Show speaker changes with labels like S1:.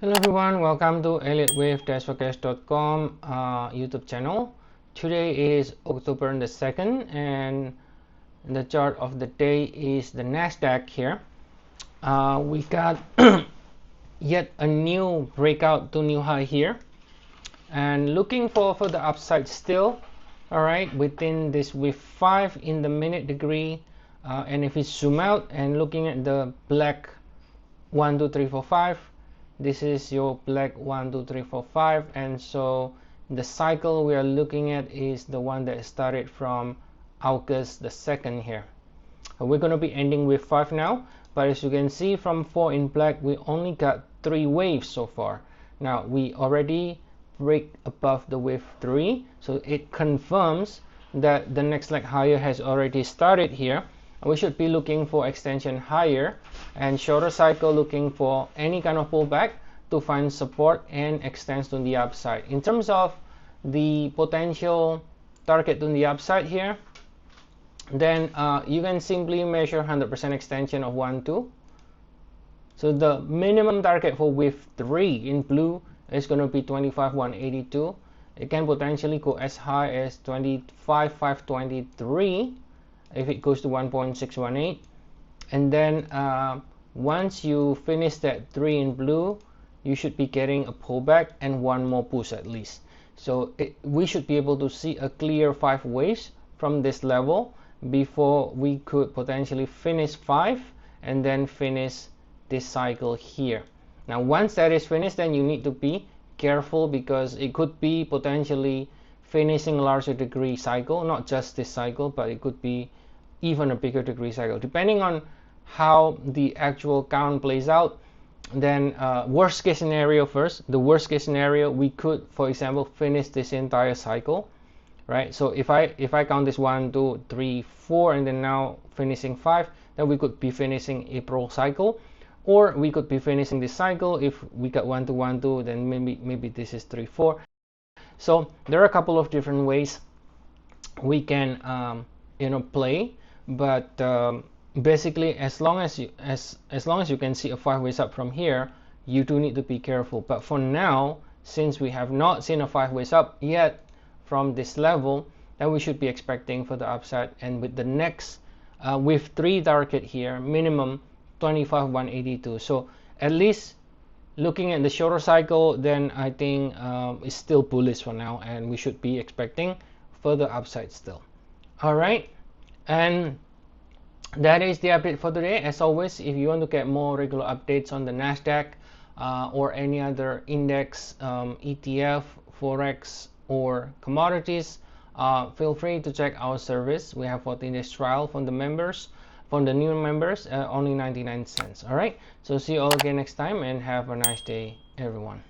S1: Hello everyone, welcome to Elliottwave-forecast.com YouTube channel. Today is October the 2nd and the chart of the day is the Nasdaq here. We got yet a new breakout to new high here and looking for the upside still. Alright, within this with 5 in the minute degree, and if we zoom out and looking at the black 1, 2, 3, 4, 5, this is your black 1, 2, 3, 4, 5, and so the cycle we are looking at is the one that started from August the 2nd here. We're going to be ending with 5 now, but as you can see from 4 in black, we only got 3 waves so far. Now we already break above the wave 3, so it confirms that the next leg higher has already started here. We should be looking for extension higher, and shorter cycle looking for any kind of pullback to find support and extends to the upside. In terms of the potential target to the upside here, then you can simply measure 100% extension of 1, 2. So the minimum target for wave 3 in blue is going to be 25,182. It can potentially go as high as 25,523 if it goes to 1.618, and then once you finish that 3 in blue, you should be getting a pullback and one more push at least. So we should be able to see a clear 5 waves from this level before we could potentially finish 5 and then finish this cycle here. Now once that is finished, then you need to be careful because it could be potentially finishing a larger degree cycle, not just this cycle, but it could be even a bigger degree cycle depending on how the actual count plays out. Then worst case scenario first, the worst case scenario, we could, for example, finish this entire cycle, right? So if I count this 1, 2, 3, 4 and then now finishing 5, then we could be finishing April cycle, or we could be finishing this cycle. If we got 1, 2, 1, 2, then maybe this is 3, 4. So there are a couple of different ways we can play, but basically as long as you can see a 5 ways up from here, you do need to be careful. But for now, since we have not seen a 5 ways up yet from this level, then we should be expecting for the upside, and with the next with 3 target here, minimum 25,182. So at least looking at the shorter cycle, then I think it's still bullish for now, and we should be expecting further upside still. All right, and that is the update for today. As always, if you want to get more regular updates on the Nasdaq or any other index, ETF, Forex, or commodities, feel free to check our service. We have 14 days trial from the members. For the new members, only 99 cents. All right, so see you all again next time, and have a nice day everyone.